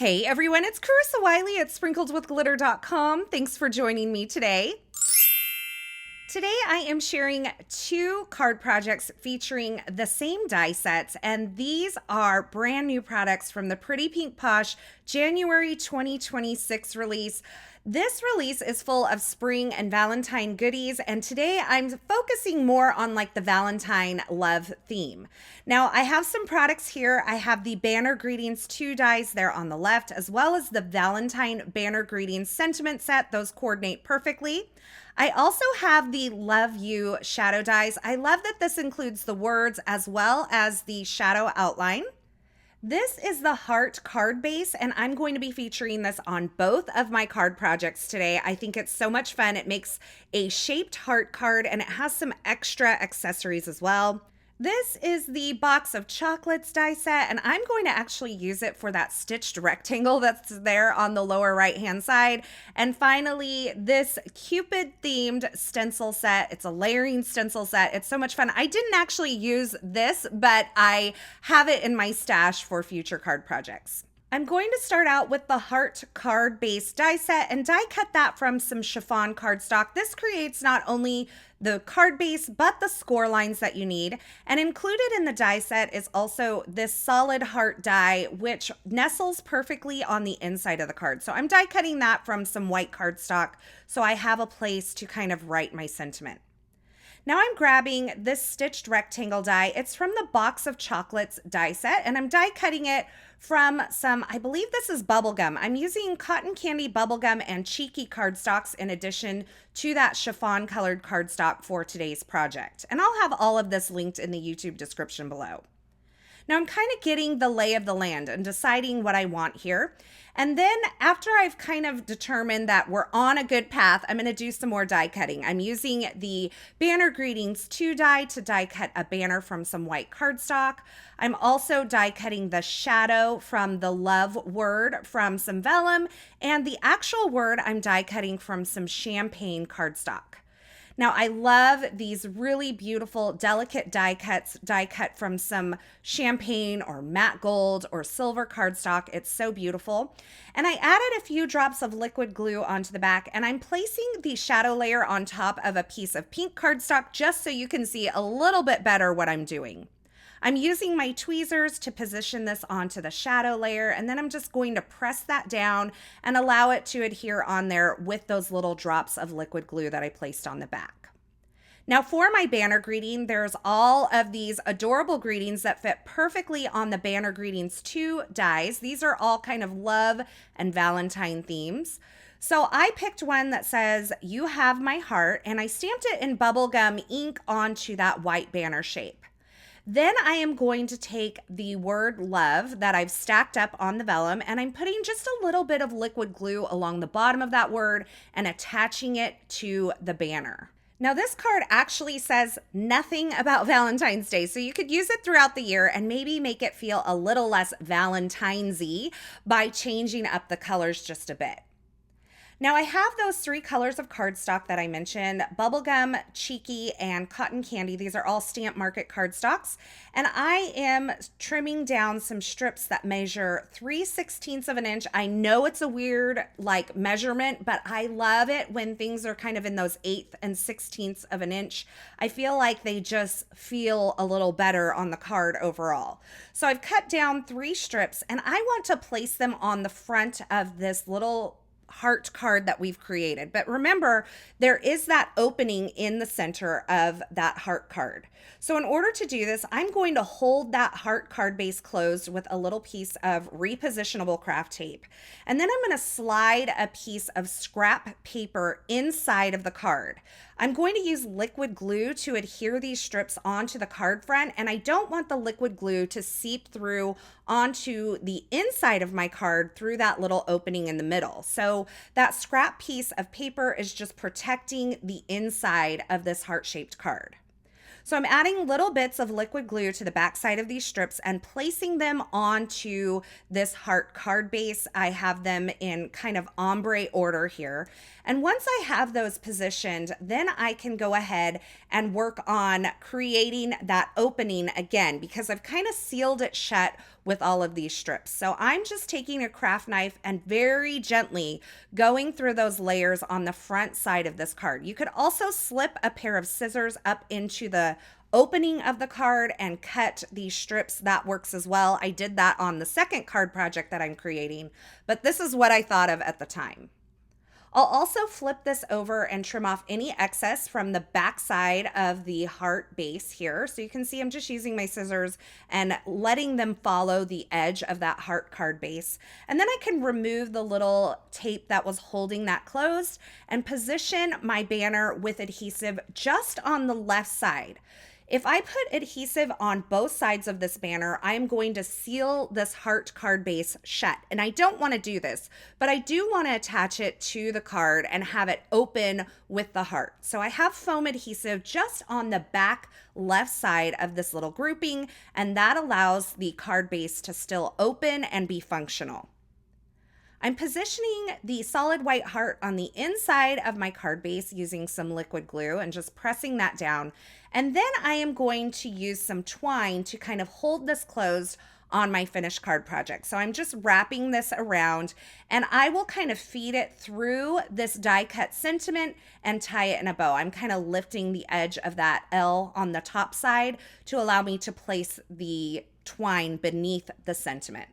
Hey everyone, it's Carissa Wiley at sprinkledwithglitter.com. Thanks for joining me today. Today I am sharing two card projects featuring the same die sets, and these are brand new products from the Pretty Pink Posh January 2026 release. This release is full of spring and Valentine goodies, and today I'm focusing more on like the Valentine love theme. Now I have some products here. I have the Banner Greetings 2 dies there on the left, as well as the Valentine Banner Greetings sentiment set. Those coordinate perfectly. I also have the Love You shadow dies. I love that this includes the words as well as the shadow outline. This is the heart card base, and I'm going to be featuring this on both of my card projects today. I think it's so much fun. It makes a shaped heart card, and it has some extra accessories as well. This is the Box of Chocolates die set, and I'm going to actually use it for that stitched rectangle that's there on the lower right-hand side. And finally, this Cupid themed stencil set. It's a layering stencil set. It's so much fun. I didn't actually use this, but I have it in my stash for future card projects. I'm going to start out with the heart card base die set and die cut that from some chiffon cardstock. This creates not only the card base, but the score lines that you need. And included in the die set is also this solid heart die, which nestles perfectly on the inside of the card. So I'm die cutting that from some white cardstock so I have a place to kind of write my sentiment. Now I'm grabbing this stitched rectangle die. It's from the Box of Chocolates die set, and I'm die cutting it from some, I believe this is Bubblegum. I'm using cotton candy Bubblegum and cheeky cardstocks in addition to that chiffon colored cardstock for today's project. And I'll have all of this linked in the YouTube description below. Now I'm kind of getting the lay of the land and deciding what I want here. And then after I've kind of determined that we're on a good path, I'm going to do some more die cutting. I'm using the Banner Greetings 2 die to die cut a banner from some white cardstock. I'm also die cutting the shadow from the love word from some vellum, and the actual word I'm die cutting from some champagne cardstock. Now, I love these really beautiful, delicate die cuts, die cut from some champagne or matte gold or silver cardstock. It's so beautiful. And I added a few drops of liquid glue onto the back, and I'm placing the shadow layer on top of a piece of pink cardstock just so you can see a little bit better what I'm doing. I'm using my tweezers to position this onto the shadow layer, and then I'm just going to press that down and allow it to adhere on there with those little drops of liquid glue that I placed on the back. Now for my banner greeting, there's all of these adorable greetings that fit perfectly on the Banner Greetings 2 dies. These are all kind of love and Valentine themes. So I picked one that says, "You have my heart," and I stamped it in bubblegum ink onto that white banner shape. Then I am going to take the word love that I've stacked up on the vellum, and I'm putting just a little bit of liquid glue along the bottom of that word and attaching it to the banner. Now this card actually says nothing about Valentine's Day, so you could use it throughout the year and maybe make it feel a little less Valentine's-y by changing up the colors just a bit. Now I have those three colors of cardstock that I mentioned, Bubblegum, Cheeky, and Cotton Candy. These are all Stamp Market cardstocks. And I am trimming down some strips that measure 3/16 of an inch. I know it's a weird like measurement, but I love it when things are kind of in those 1/8 and 16ths of an inch. I feel like they just feel a little better on the card overall. So I've cut down 3 strips, and I want to place them on the front of this little heart card that we've created. But remember, there is that opening in the center of that heart card. So in order to do this, I'm going to hold that heart card base closed with a little piece of repositionable craft tape. And then I'm going to slide a piece of scrap paper inside of the card. I'm going to use liquid glue to adhere these strips onto the card front, and I don't want the liquid glue to seep through onto the inside of my card through that little opening in the middle. So that scrap piece of paper is just protecting the inside of this heart-shaped card. So I'm adding little bits of liquid glue to the back side of these strips and placing them onto this heart card base. I have them in kind of ombre order here. And once I have those positioned, then I can go ahead and work on creating that opening again, because I've kind of sealed it shut with all of these strips. So I'm just taking a craft knife and very gently going through those layers on the front side of this card. You could also slip a pair of scissors up into the opening of the card and cut these strips. That works as well. I did that on the second card project that I'm creating, but this is what I thought of at the time. I'll also flip this over and trim off any excess from the back side of the heart base here. So you can see I'm just using my scissors and letting them follow the edge of that heart card base. And then I can remove the little tape that was holding that closed and position my banner with adhesive just on the left side. If I put adhesive on both sides of this banner, I am going to seal this heart card base shut. And I don't want to do this, but I do want to attach it to the card and have it open with the heart. So I have foam adhesive just on the back left side of this little grouping, and that allows the card base to still open and be functional. I'm positioning the solid white heart on the inside of my card base using some liquid glue and just pressing that down. And then I am going to use some twine to kind of hold this closed on my finished card project. So I'm just wrapping this around, and I will kind of feed it through this die cut sentiment and tie it in a bow. I'm kind of lifting the edge of that L on the top side to allow me to place the twine beneath the sentiment.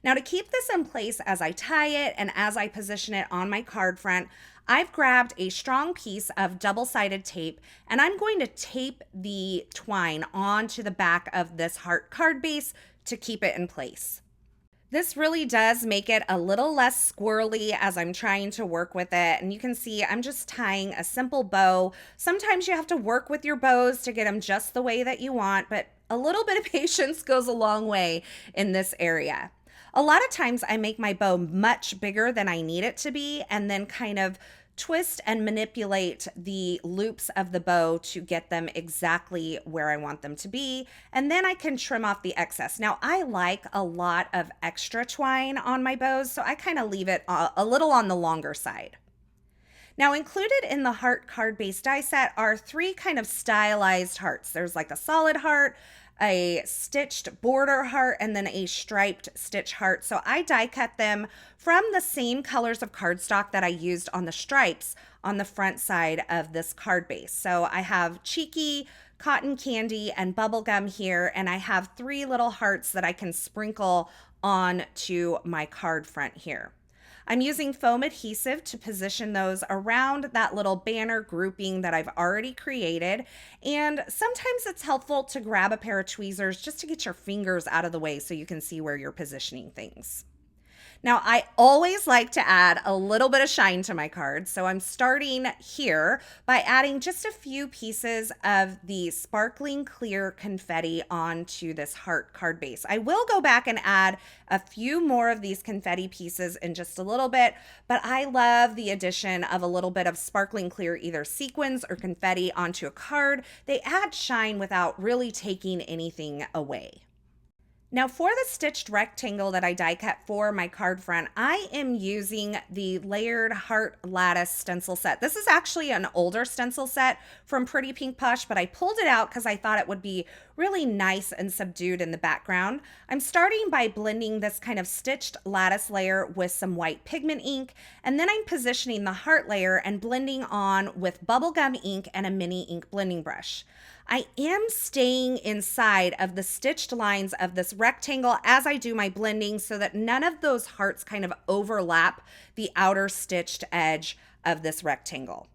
Now, to keep this in place as I tie it and as I position it on my card front, I've grabbed a strong piece of double-sided tape, and I'm going to tape the twine onto the back of this heart card base to keep it in place. This really does make it a little less squirrely as I'm trying to work with it. And you can see I'm just tying a simple bow. Sometimes you have to work with your bows to get them just the way that you want, but a little bit of patience goes a long way in this area. A lot of times I make my bow much bigger than I need it to be and then kind of twist and manipulate the loops of the bow to get them exactly where I want them to be. And then I can trim off the excess. Now, I like a lot of extra twine on my bows, so I kind of leave it a little on the longer side. Now, included in the heart card base die set are three kind of stylized hearts. There's like a solid heart, a stitched border heart, and then a striped stitch heart. So I die cut them from the same colors of cardstock that I used on the stripes on the front side of this card base. So I have Cheeky, Cotton Candy, and Bubblegum here, and I have three little hearts that I can sprinkle onto my card front here. I'm using foam adhesive to position those around that little banner grouping that I've already created. And sometimes it's helpful to grab a pair of tweezers just to get your fingers out of the way so you can see where you're positioning things. Now, I always like to add a little bit of shine to my cards, so I'm starting here by adding just a few pieces of the sparkling clear confetti onto this heart card base. I will go back and add a few more of these confetti pieces in just a little bit, but I love the addition of a little bit of sparkling clear, either sequins or confetti onto a card. They add shine without really taking anything away. Now, for the stitched rectangle that I die cut for my card front, I am using the Layered Heart Lattice stencil set. This is actually an older stencil set from Pretty Pink Posh, but I pulled it out because I thought it would be really nice and subdued in the background. I'm starting by blending this kind of stitched lattice layer with some white pigment ink, and then I'm positioning the heart layer and blending on with bubblegum ink and a mini ink blending brush. I am staying inside of the stitched lines of this rectangle as I do my blending so that none of those hearts kind of overlap the outer stitched edge of this rectangle.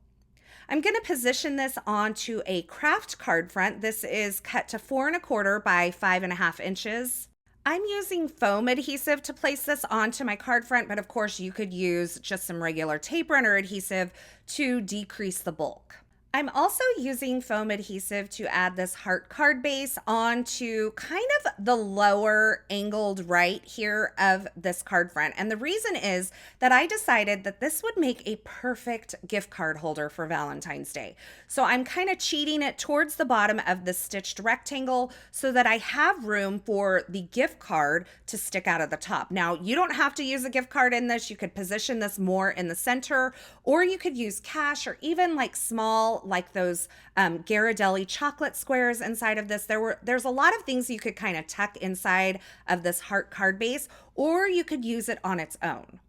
I'm going to position this onto a Kraft card front. This is cut to 4 1/4 by 5.5 inches. I'm using foam adhesive to place this onto my card front, but of course you could use just some regular tape runner adhesive to decrease the bulk. I'm also using foam adhesive to add this heart card base onto kind of the lower angled right here of this card front. And the reason is that I decided that this would make a perfect gift card holder for Valentine's Day. So I'm kind of cheating it towards the bottom of the stitched rectangle so that I have room for the gift card to stick out of the top. Now, you don't have to use a gift card in this. You could position this more in the center, or you could use cash or even like small little, like those Ghirardelli chocolate squares inside of this. There's a lot of things you could kind of tuck inside of this heart card base, or you could use it on its own.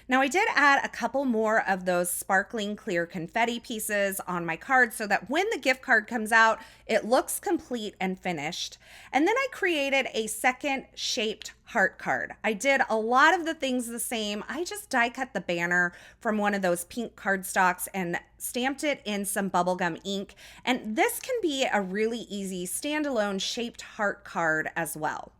Now, I did add a couple more of those sparkling clear confetti pieces on my card so that when the gift card comes out, it looks complete and finished. And then I created a second shaped heart card. I did a lot of the things the same. I just die cut the banner from one of those pink cardstocks and stamped it in some bubblegum ink. And this can be a really easy standalone shaped heart card as well.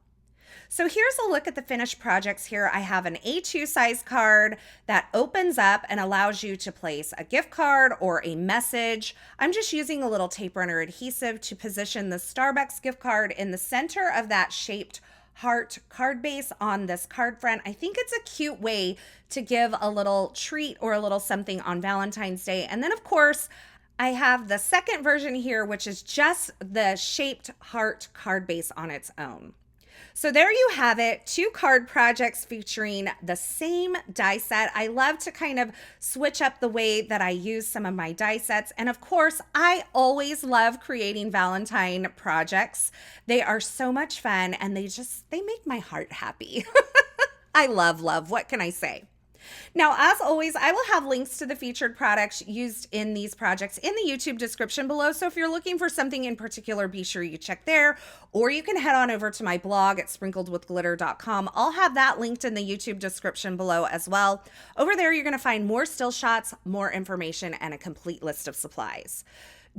So here's a look at the finished projects here. I have an A2 size card that opens up and allows you to place a gift card or a message. I'm just using a little tape runner adhesive to position the Starbucks gift card in the center of that shaped heart card base on this card front. I think it's a cute way to give a little treat or a little something on Valentine's Day. And then of course, I have the second version here, which is just the shaped heart card base on its own. So there you have it, 2 card projects featuring the same die set. I love to kind of switch up the way that I use some of my die sets. And of course, I always love creating Valentine projects. They are so much fun and they make my heart happy. I love. What can I say? Now, as always, I will have links to the featured products used in these projects in the YouTube description below. So if you're looking for something in particular, be sure you check there, or you can head on over to my blog at sprinkledwithglitter.com. I'll have that linked in the YouTube description below as well. Over there, you're going to find more still shots, more information, and a complete list of supplies.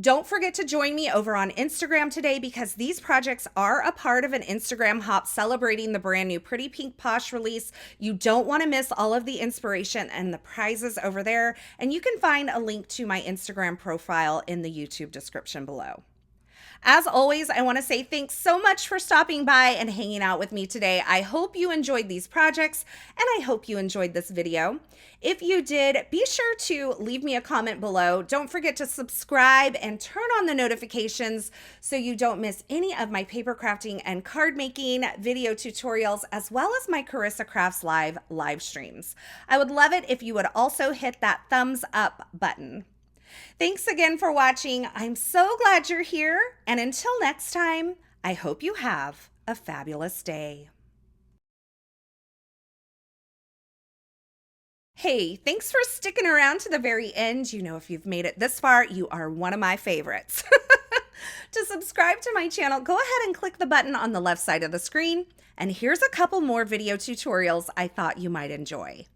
Don't forget to join me over on Instagram today because these projects are a part of an Instagram hop celebrating the brand new Pretty Pink Posh release. You don't want to miss all of the inspiration and the prizes over there. And you can find a link to my Instagram profile in the YouTube description below. As always, I want to say thanks so much for stopping by and hanging out with me today. I hope you enjoyed these projects and I hope you enjoyed this video. If you did, be sure to leave me a comment below. Don't forget to subscribe and turn on the notifications so you don't miss any of my paper crafting and card making video tutorials, as well as my Carissa Crafts live streams. I would love it if you would also hit that thumbs up button. Thanks again for watching. I'm so glad you're here. And until next time, I hope you have a fabulous day. Hey, thanks for sticking around to the very end. You know, if you've made it this far, you are one of my favorites. To subscribe to my channel, go ahead and click the button on the left side of the screen. And here's a couple more video tutorials I thought you might enjoy.